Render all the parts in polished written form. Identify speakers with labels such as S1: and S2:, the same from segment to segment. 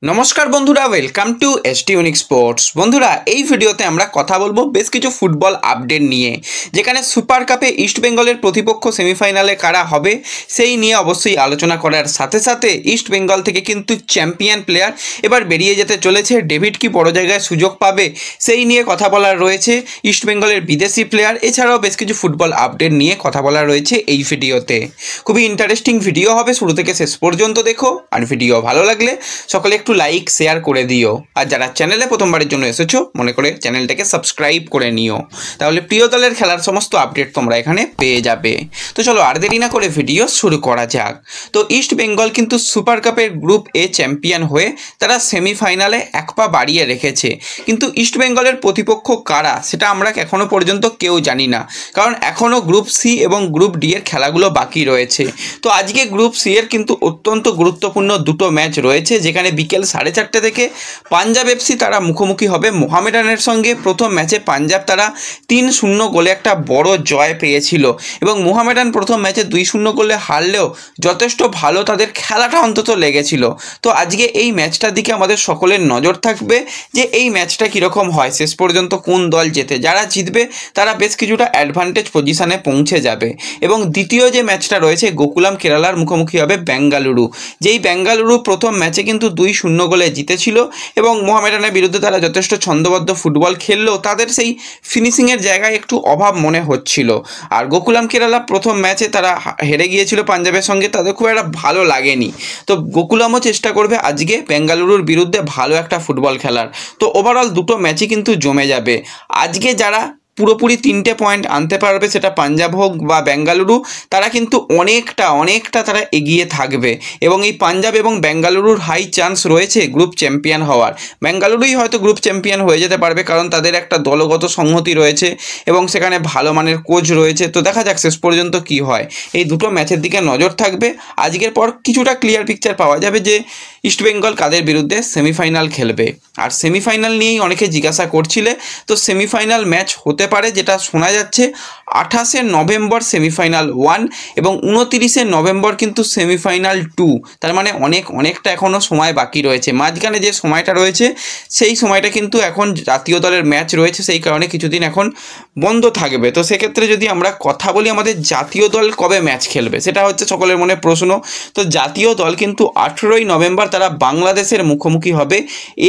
S1: নমস্কার বন্ধুরা, welcome to ST unique sports. বন্ধুরা, এই ভিডিওতে আমরা কথা বলবো বেশ কিছু ফুটবল আপডেট নিয়ে, যেখানে সুপার কাপে ইস্টবেঙ্গলের প্রতিপক্ষ সেমিফাইনালে কারা হবে সেই নিয়ে অবশ্যই আলোচনা করার সাথে সাথে ইস্টবেঙ্গল থেকে কিন্তু চ্যাম্পিয়ন প্লেয়ার এবার বেরিয়ে যেতে চলেছে। ডেভিড কি বড় জায়গায় সুযোগ পাবে সেই নিয়ে কথা বলার রয়েছে। ইস্টবেঙ্গলের বিদেশি প্লেয়ার এছাড়াও বেশ কিছু ফুটবল আপডেট নিয়ে কথা বলার রয়েছে এই ভিডিওতে। খুবই ইন্টারেস্টিং ভিডিও হবে, শুরু থেকে শেষ পর্যন্ত দেখো। আর ভিডিও ভালো লাগলে সকলে একটু লাইক শেয়ার করে দিও, আর যারা চ্যানেলে প্রথমবারের জন্য এসেছো মনে করে চ্যানেলটাকে সাবস্ক্রাইব করে নিও, তাহলে প্রিয় দলের খেলার সমস্ত আপডেট তোমরা এখানে পেয়ে যাবে। তো চলো আর দেরি না করে ভিডিও শুরু করা যাক। তো ইস্ট বেঙ্গল কিন্তু সুপার কাপের গ্রুপ এ চ্যাম্পিয়ন হয়ে তারা সেমিফাইনালে এক পা বাড়িয়ে রেখেছে, কিন্তু ইস্ট বেঙ্গলের প্রতিপক্ষ কারা সেটা আমরা এখনও পর্যন্ত কেউ জানি না, কারণ এখনও গ্রুপ সি এবং গ্রুপ ডি এর খেলাগুলো বাকি রয়েছে। তো আজকে গ্রুপ সি এর কিন্তু অত্যন্ত গুরুত্বপূর্ণ দুটো ম্যাচ রয়েছে, যেখানে বিকেল 4:30 থেকে পাঞ্জাব এফসি তারা মুখোমুখি হবে মোহামেডানের সঙ্গে। প্রথম ম্যাচে পাঞ্জাব তারা 3-0 গোলে একটা বড় জয় পেয়েছিল, এবং মোহামেডান প্রথম ম্যাচে 2-0 গোলে হারলেও যথেষ্ট ভালো তাদের খেলাটা অন্তত লেগেছিল। তো আজকে এই ম্যাচটার দিকে আমাদের সকলের নজর থাকবে যে এই ম্যাচটা কীরকম হয়, শেষ পর্যন্ত কোন দল জেতে। যারা জিতবে তারা বেশ কিছুটা অ্যাডভান্টেজ পজিশানে পৌঁছে যাবে। এবং দ্বিতীয় যে ম্যাচটা রয়েছে, গোকুলাম কেরালার মুখোমুখি হবে বেঙ্গালুরু, যেই বেঙ্গালুরু প্রথম ম্যাচে কিন্তু 2-0 গোলে জিতেছিল, এবং মোহামেডানের বিরুদ্ধে তারা যথেষ্ট ছন্দবদ্ধ ফুটবল খেললেও তাদের সেই ফিনিশিংয়ের জায়গায় একটু অভাব মনে হচ্ছিল। আর গোকুলাম কেরালা প্রথম ম্যাচে তারা হেরে গিয়েছিল পাঞ্জাবের সঙ্গে, তাদের খুব একটা ভালো লাগেনি। তো গোকুলামও চেষ্টা করবে আজকে বেঙ্গালুরুর বিরুদ্ধে ভালো একটা ফুটবল খেলার। তো ওভারঅল দুটো ম্যাচই কিন্তু জমে যাবে। আজকে যারা পুরোপুরি 3টে পয়েন্ট আনতে পারবে, সেটা পাঞ্জাব হোক বা বেঙ্গালুরু, তারা কিন্তু অনেকটা তারা এগিয়ে থাকবে, এবং এই পাঞ্জাব এবং বেঙ্গালুরুর হাই চান্স রয়েছে গ্রুপ চ্যাম্পিয়ন হওয়ার। বেঙ্গালুরুই হয়তো গ্রুপ চ্যাম্পিয়ন হয়ে যেতে পারবে, কারণ তাদের একটা দলগত সংহতি রয়েছে এবং সেখানে ভালো মানের কোচ রয়েছে। তো দেখা যাক শেষ পর্যন্ত কি হয়। এই দুটো ম্যাচের দিকে নজর থাকবে। আজকের পর কিছুটা ক্লিয়ার পিকচার পাওয়া যাবে যে ইস্টবেঙ্গল কাদের বিরুদ্ধে সেমিফাইনাল খেলবে। আর সেমিফাইনাল নিয়েই অনেকে জিজ্ঞাসা করছিলে, তো সেমিফাইনাল ম্যাচ হতে পারে, যেটা শোনা যাচ্ছে 28শে নভেম্বর সেমিফাইনাল 1 এবং 29শে নভেম্বর কিন্তু সেমিফাইনাল 2। তার মানে অনেকটা এখনও সময় বাকি রয়েছে। মাঝখানে যে সময়টা রয়েছে সেই সময়টা কিন্তু এখন জাতীয় দলের ম্যাচ রয়েছে, সেই কারণে কিছুদিন এখন বন্ধ থাকবে। তো সেক্ষেত্রে যদি আমরা কথা বলি আমাদের জাতীয় দল কবে ম্যাচ খেলবে, সেটা হচ্ছে সকলের মনে প্রশ্ন। তো জাতীয় দল কিন্তু 18ই নভেম্বর তারা বাংলাদেশের মুখোমুখি হবে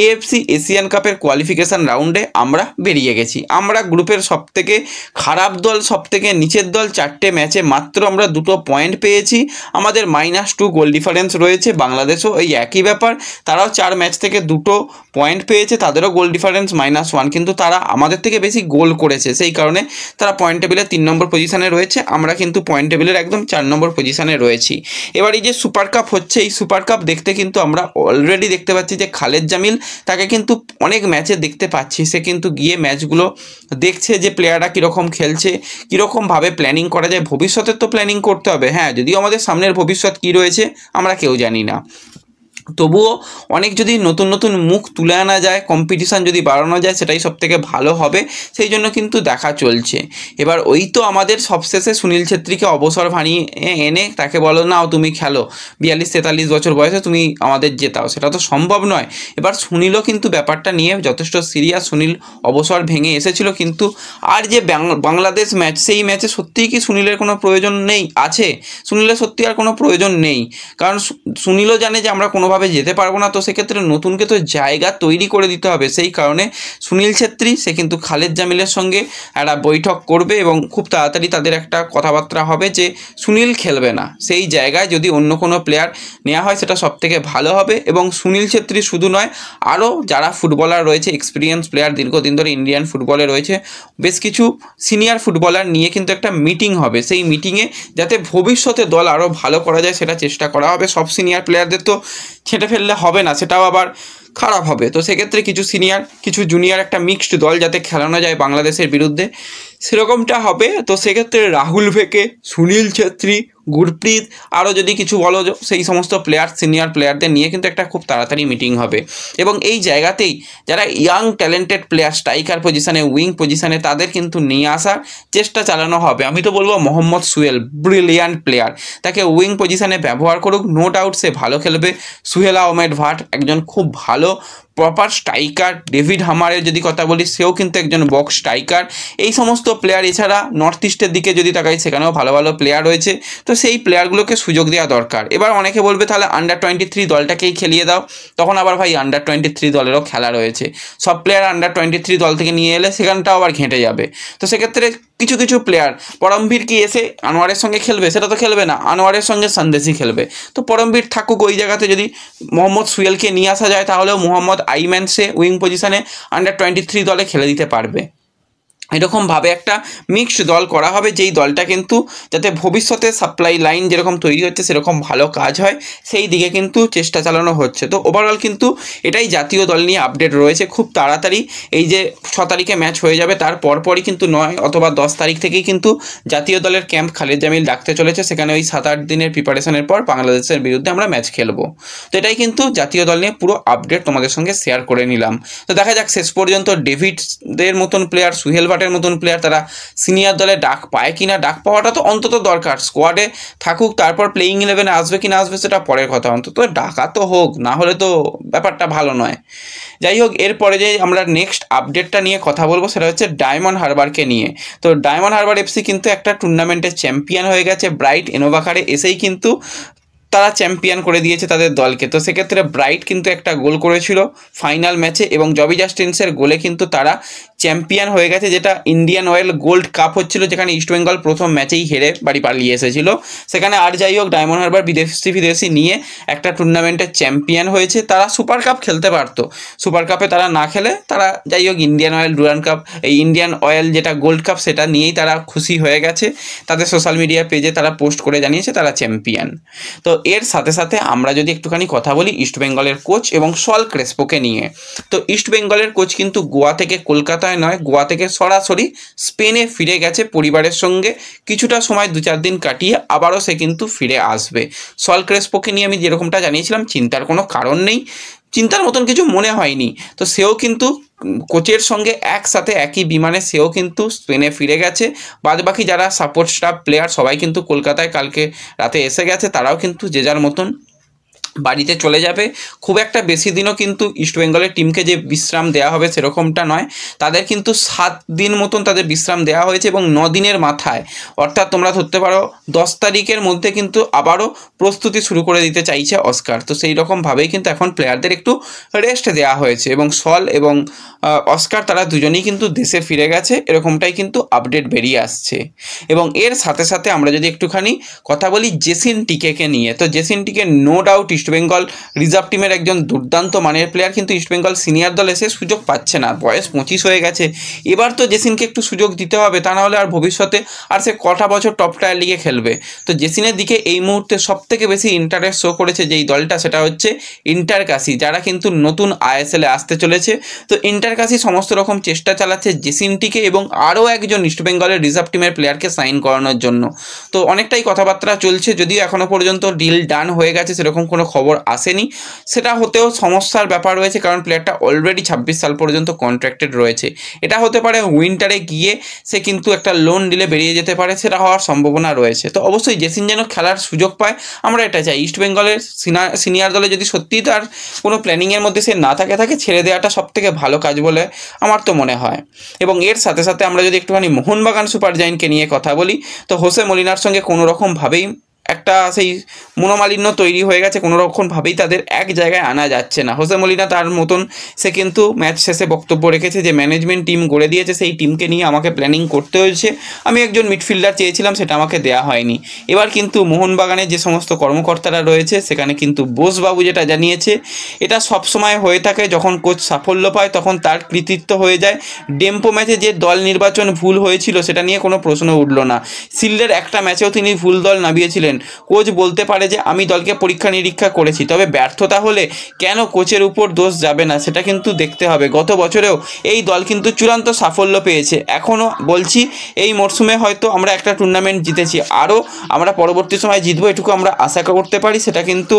S1: এএফসি এশিয়ান কাপের কোয়ালিফিকেশান রাউন্ডে। আমরা বেরিয়ে গেছি, আমরা গ্রুপের সবথেকে খারাপ দল, সবথেকে নিচের দল। 4টে ম্যাচে মাত্র আমরা 2 পয়েন্ট পেয়েছি, আমাদের -2 গোল ডিফারেন্স রয়েছে। বাংলাদেশও এই একই ব্যাপার, তারাও 4 ম্যাচ থেকে 2 পয়েন্ট পেয়েছে, তাদেরও গোল ডিফারেন্স -1, কিন্তু তারা আমাদের থেকে বেশি গোল করেছে, সেই কারণে তারা পয়েন্ট টেবিলে 3 নম্বর পজিশানে রয়েছে। আমরা কিন্তু পয়েন্ট টেবিলের একদম 4 নম্বর পজিশানে রয়েছি। এবার এই যে সুপার কাপ হচ্ছে, এই সুপার কাপ দেখতে কিন্তু আমরা অলরেডি দেখতে পাচ্ছি যে খালেদ জামিল, তাকে কিন্তু অনেক ম্যাচে দেখতে পাচ্ছি, সে কিন্তু গিয়ে ম্যাচগুলো দেখছে যে প্লেয়াররা কীরকম খেলছে, কীরকমভাবে প্ল্যানিং করা যায়। ভবিষ্যতের তো প্ল্যানিং করতে হবে, হ্যাঁ, যদিও আমাদের সামনের ভবিষ্যৎ কী রয়েছে আমরা কেউ জানি না, তবুও অনেক যদি নতুন মুখ তুলে আনা যায়, কম্পিটিশান যদি বাড়ানো যায়, সেটাই সবথেকে ভালো হবে। সেই জন্য কিন্তু দেখা চলছে। এবার ওই তো আমাদের সবশেষে সুনীল ছেত্রীকে অবসর ভানিয়ে এনে তাকে বলো নাও তুমি খেলো, 42-43 বছর বয়সে তুমি আমাদের জেতাও, সেটা তো সম্ভব নয়। এবার সুনীলও কিন্তু ব্যাপারটা নিয়ে যথেষ্ট সিরিয়াস। সুনীল অবসর ভেঙে এসেছিল, কিন্তু আর যে বাংলাদেশ ম্যাচ, সেই ম্যাচে সত্যিই কি সুনীলের কোনো প্রয়োজন নেই? আছে, সুনীলের সত্যি আর কোনো প্রয়োজন নেই, কারণ সুনীলও জানে যে আমরা কোনোভাবে যেতে পারবো না। তো সেক্ষেত্রে নতুনকে তো জায়গা তৈরি করে দিতে হবে। সেই কারণে সুনীল ছেত্রী সে কিন্তু খালেদ জামিলের সঙ্গে একটা বৈঠক করবে, এবং খুব তাড়াতাড়ি তাদের একটা কথাবার্তা হবে যে সুনীল খেলবে না, সেই জায়গায় যদি অন্য কোনো প্লেয়ার নেওয়া হয় সেটা সবথেকে ভালো হবে। এবং সুনীল ছেত্রী শুধু নয়, আরও যারা ফুটবলার রয়েছে, এক্সপিরিয়েন্স প্লেয়ার দীর্ঘদিন ধরে ইন্ডিয়ান ফুটবলে রয়েছে, বেশ কিছু সিনিয়র ফুটবলার নিয়ে কিন্তু একটা মিটিং হবে। সেই মিটিংয়ে যাতে ভবিষ্যতে দল আরও ভালো করা যায় সেটা চেষ্টা করা হবে। সব সিনিয়র প্লেয়ারদের তো ছেঁটে ফেললে হবে না, সেটাও আবার খারাপ হবে। তো সেক্ষেত্রে কিছু সিনিয়র কিছু জুনিয়র একটা মিক্সড দল যাতে খেলানো যায় বাংলাদেশের বিরুদ্ধে সেরকমটা হবে। তো সেক্ষেত্রে রাহুল ভেকে, সুনীল ছেত্রী, গুরপ্রীত, আরও যদি কিছু বলো সেই সমস্ত প্লেয়ার সিনিয়র প্লেয়ারদের নিয়ে কিন্তু একটা খুব তাড়াতাড়ি মিটিং হবে এবং এই জায়গাতেই যারা ইয়াং ট্যালেন্টেড প্লেয়ার স্ট্রাইকার পজিশানে, উইং পজিশানে তাদের কিন্তু নিয়ে আসার চেষ্টা চালানো হবে। আমি তো বলবো মোহাম্মদ সুহেল ব্রিলিয়ান্ট প্লেয়ার, তাকে উইং পজিশানে ব্যবহার করুক, নো ডাউট সে ভালো খেলবে। সুহেল আহমেদ ভাট একজন খুব ভালো প্রপার স্ট্রাইকার। ডেভিড হামারের যদি কথা বলি সেও কিন্তু একজন বক্স স্ট্রাইকার। এই সমস্ত প্লেয়ার, এছাড়া নর্থ ইস্টের দিকে যদি তাকাই সেখানেও ভালো ভালো প্লেয়ার রয়েছে, তো সেই প্লেয়ারগুলোকে সুযোগ দেওয়া দরকার। এবার অনেকে বলবে তাহলে আন্ডার-23 দলটাকেই খেলিয়ে দাও, তখন আবার ভাই আন্ডার-23 দলেরও খেলা রয়েছে, সব প্লেয়ার আন্ডার-23 দল থেকে নিয়ে এলে সেখানটাও আবার ঘেঁটে যাবে। তো সেক্ষেত্রে কিছু কিছু প্লেয়ার, পরমবীর কি এসে আনোয়ারের সঙ্গে খেলবে? সেটা তো খেলবে না, আনোয়ারের সঙ্গে সন্দেশই খেলবে। তো পরমবীর থাকুক ওই জায়গাতে, যদি মোহাম্মদ সুহেলকে নিয়ে আসা যায় তাহলেও মোহাম্মদ আইম্যান সে উইং পজিশনে আন্ডার-23 দলে খেলে দিতে পারবে। এরকমভাবে একটা মিক্সড দল করা হবে, যেই দলটা কিন্তু যাতে ভবিষ্যতে সাপ্লাই লাইন যেরকম তৈরি হচ্ছে সেরকম ভালো কাজ হয় সেই দিকে কিন্তু চেষ্টা চালানো হচ্ছে। তো ওভারঅল কিন্তু এটাই জাতীয় দল নিয়ে আপডেট রয়েছে। খুব তাড়াতাড়ি এই যে 6 তারিখে ম্যাচ হয়ে যাবে তার পরপরই কিন্তু 9 অথবা 10 তারিখ থেকেই কিন্তু জাতীয় দলের ক্যাম্প খালেদ জামিল ডাকতে চলেছে। সেখানে ওই 7-8 দিনের প্রিপারেশনের পর বাংলাদেশের বিরুদ্ধে আমরা ম্যাচ খেলবো। তো এটাই কিন্তু জাতীয় দল নিয়ে পুরো আপডেট তোমাদের সঙ্গে শেয়ার করে নিলাম। তো দেখা যাক শেষ পর্যন্ত ডেভিডদের মতন প্লেয়ার, সুহেল ভাটের মতন প্লেয়ার তারা সিনিয়র দলে ডাক পায় কিনা। ডাক পাওয়াটা তো অন্তত দরকার, স্কোয়াডে থাকুক, তারপর প্লেইং 11-এ আসবে কি না আসবে সেটা পরের কথা, অন্তত ডাকা তো হোক, না হলে তো ব্যাপারটা ভালো নয়। যাই হোক, এরপরে যে আমরা নেক্সট আপডেটটা নিয়ে কথা বলবো সেটা হচ্ছে ডায়মন্ড হারবারকে নিয়ে। তো ডায়মন্ড হারবার এফসি কিন্তু একটা টুর্নামেন্টের চ্যাম্পিয়ন হয়ে গেছে, ব্রাইট ইনোভাকারে এসেই কিন্তু তারা চ্যাম্পিয়ন করে দিয়েছে তাদের দলকে। তো সেক্ষেত্রে ব্রাইট কিন্তু একটা গোল করেছিল ফাইনাল ম্যাচে এবং জবি জাস্টিন্সের গোলে কিন্তু তারা চ্যাম্পিয়ন হয়ে গেছে, যেটা ইন্ডিয়ান অয়েল গোল্ড কাপ হচ্ছিল, যেখানে ইস্টবেঙ্গল প্রথম ম্যাচেই হেরে বাড়ি পালিয়ে এসেছিল। সেখানে আর যাই হোক, ডায়মন্ড হারবার বিদেশি নিয়ে একটা টুর্নামেন্টের চ্যাম্পিয়ন হয়েছে। তারা সুপার কাপ খেলতে পারতো, সুপার কাপে তারা না খেলে তারা যাই হোক ইন্ডিয়ান অয়েল ডুরান্ড কাপ, এই ইন্ডিয়ান অয়েল যেটা গোল্ড কাপ সেটা নিয়েই তারা খুশি হয়ে গেছে। তাদের সোশ্যাল মিডিয়া পেজে তারা পোস্ট করে জানিয়েছে তারা চ্যাম্পিয়ন। তো এর সাথে সাথে আমরা যদি একটুখানি কথা বলি ইস্টবেঙ্গলের কোচ এবং সল ক্রেসপোকে নিয়ে। তো ইস্টবেঙ্গলের কোচ কিন্তু গোয়া থেকে কলকাতায় নয়, গোয়া থেকে সরাসরি স্পেনে ফিরে গেছে পরিবারের সঙ্গে, কিছুটা সময় 2-4 দিন কাটিয়ে আবারও সে কিন্তু ফিরে আসবে। সল ক্রেসপোকে নিয়ে আমি যেরকমটা জানিয়েছিলাম চিন্তার কোনো কারণ নেই, চিন্তার মতন কিছু মনে হয়নি। তো সেও কিন্তু কোচের সঙ্গে একসাথে একই বিমানে সেও কিন্তু স্পেনে ফিরে গেছে। বাদবাকি যারা সাপোর্ট স্টাফ প্লেয়ার সবাই কিন্তু কলকাতায় কালকে রাতে এসে গেছে, তারাও কিন্তু যে যার মতন বাড়িতে চলে যাবে। খুব একটা বেশি দিনও কিন্তু ইস্টবেঙ্গলের টিমকে যে বিশ্রাম দেওয়া হবে সেরকমটা নয়, তাদের কিন্তু 7 দিন মতন তাদের বিশ্রাম দেওয়া হয়েছে এবং 9 দিনের মাথায়, অর্থাৎ তোমরা ধরতে পারো 10 তারিখের মধ্যে কিন্তু আবারও প্রস্তুতি শুরু করে দিতে চাইছে অস্কার। তো সেই রকমভাবেই কিন্তু এখন প্লেয়ারদের একটু রেস্ট দেওয়া হয়েছে এবং সল এবং অস্কার তারা দুজনেই কিন্তু দেশে ফিরে গেছে, এরকমটাই কিন্তু আপডেট বেরিয়ে আসছে। এবং এর সাথে সাথে আমরা যদি একটুখানি কথা বলি জেসিন টিকেকে নিয়ে। তো জেসিন টিকে নো ডাউট ইস্টবেঙ্গল রিজার্ভ টিমের একজন দুর্দান্ত মানের প্লেয়ার, কিন্তু ইস্টবেঙ্গল সিনিয়র দলে এসে সুযোগ পাচ্ছে না, বয়স 25 হয়ে গেছে। এবার তো জেসিনকে একটু সুযোগ দিতে হবে, তা না হলে আর ভবিষ্যতে আর সে কটা বছর টপ টায়ার লিগে খেলবে। তো জেসিনের দিকে এই মুহূর্তে সবথেকে বেশি ইন্টারেস্ট শো করেছে যেই দলটা সেটা হচ্ছে ইন্টারকাশি, যারা কিন্তু নতুন আইএসএলে আসতে চলেছে। তো ইন্টারকাশি সমস্ত রকম চেষ্টা চালাচ্ছে জেসিনটিকে এবং আরও একজন ইস্টবেঙ্গলের রিজার্ভ টিমের প্লেয়ারকে সাইন করানোর জন্য। তো অনেকটাই কথাবার্তা চলছে, যদিও এখনও পর্যন্ত ডিল ডান হয়ে গেছে সেরকম কোনো খবর আসেনি। সেটা হতেও সমস্যার ব্যাপার রয়েছে, কারণ প্লেয়ারটা অলরেডি 26 সাল পর্যন্ত কন্ট্রাক্টেড রয়েছে। এটা হতে পারে উইন্টারে গিয়ে সে কিন্তু একটা লোন ডিলে বেরিয়ে যেতে পারে, সেটা হওয়ার সম্ভাবনা রয়েছে। তো অবশ্যই জেসিন যেন খেলার সুযোগ পায়, আমরা এটা চাই। ইস্টবেঙ্গলের সিনিয়র দলে যদি সত্যিই তার কোনো প্ল্যানিংয়ের মধ্যে সে না থাকে ছেড়ে দেওয়াটা সবথেকে ভালো কাজ বলে আমার তো মনে হয়। এবং এর সাথে সাথে আমরা যদি একটুখানি মোহনবাগান সুপার জায়েন্টকে নিয়ে কথা বলি, তো হোসে মলিনার সঙ্গে কোনো রকমভাবেই একটা সেই মনোমালিন্য তৈরি হয়ে গেছে, কোনো রকমভাবেই তাদের এক জায়গায় আনা যাচ্ছে না। হোসে মলিনা তার মতন সে কিন্তু ম্যাচ শেষে বক্তব্য রেখেছে যে ম্যানেজমেন্ট টিম গড়ে দিয়েছে, সেই টিমকে নিয়ে আমাকে প্ল্যানিং করতে হয়েছে, আমি একজন মিডফিল্ডার চেয়েছিলাম সেটা আমাকে দেওয়া হয়নি। এবার কিন্তু মোহনবাগানের যে সমস্ত কর্মকর্তারা রয়েছে সেখানে কিন্তু বোসবাবু যেটা জানিয়েছে, এটা সবসময় হয়ে থাকে, যখন কোচ সাফল্য পায় তখন তার কৃতিত্ব হয়ে যায়। ডেম্পো ম্যাচে যে দল নির্বাচন ভুল হয়েছিল সেটা নিয়ে কোনো প্রশ্ন উঠল না, শিল্ডের একটা ম্যাচেও তিনি ভুল দল নামিয়েছিলেন, কোচ বলতে পারে যে আমি দলকে পরীক্ষা নিরীক্ষা করেছি, তবে ব্যর্থতা হলে কেন কোচের উপর দোষ যাবে না সেটা কিন্তু দেখতে হবে। গত বছরেও এই দল কিন্তু চূড়ান্ত সাফল্য পেয়েছে। এখনও বলছি, এই মরশুমে হয়তো আমরা একটা টুর্নামেন্ট জিতেছি, আরও আমরা পরবর্তী সময় জিতবো এটুকু আমরা আশা করতে পারি, সেটা কিন্তু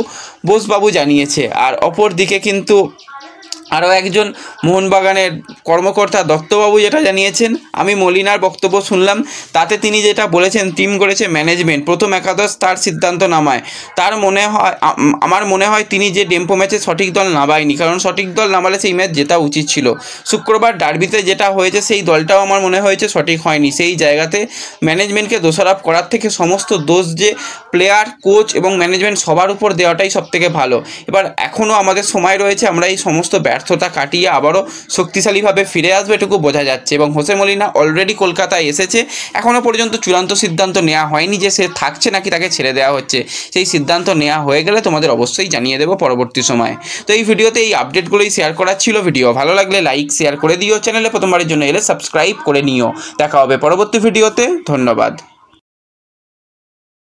S1: বোসবাবু জানিয়েছে। আর অপর দিকে কিন্তু আরও একজন মোহনবাগানের কর্মকর্তা দত্তবাবু যেটা জানিয়েছেন, আমি মলিনার বক্তব্য শুনলাম, তাতে তিনি যেটা বলেছেন, টিম করেছে ম্যানেজমেন্ট, প্রথম একাদশ তার সিদ্ধান্ত নামায়। তার মনে হয়, আমার মনে হয় তিনি যে ডেম্পো ম্যাচে সঠিক দল নামায়নি, কারণ সঠিক দল নামালে সেই ম্যাচ জেতা উচিত ছিল। শুক্রবার ডার্বিতে যেটা হয়েছে সেই দলটাও আমার মনে হয়েছে সঠিক হয়নি। সেই জায়গাতে ম্যানেজমেন্টকে দোষারোপ করার থেকে সমস্ত দোষ যে প্লেয়ার, কোচ এবং ম্যানেজমেন্ট সবার উপর দেওয়াটাই সবথেকে ভালো। এবার এখনও আমাদের সময় রয়েছে, আমরা এই সমস্ত ব্যর্থতা কাটিয়ে আবারও শক্তিশালীভাবে ফিরে আসবে এটুকু বোঝা যাচ্ছে। এবং হোসে মলিনা অলরেডি কলকাতায় এসেছে, এখনও পর্যন্ত চূড়ান্ত সিদ্ধান্ত নেওয়া হয়নি যে সে থাকছে নাকি তাকে ছেড়ে দেওয়া হচ্ছে। সেই সিদ্ধান্ত নেওয়া হয়ে গেলে তোমাদের অবশ্যই জানিয়ে দেবো পরবর্তী সময়ে। তো এই ভিডিওতে এই আপডেটগুলোই শেয়ার করার ছিল। ভিডিও ভালো লাগলে লাইক শেয়ার করে দিও, চ্যানেলে প্রথমবারের জন্য এলে সাবস্ক্রাইব করে নিও। দেখা হবে পরবর্তী ভিডিওতে। ধন্যবাদ।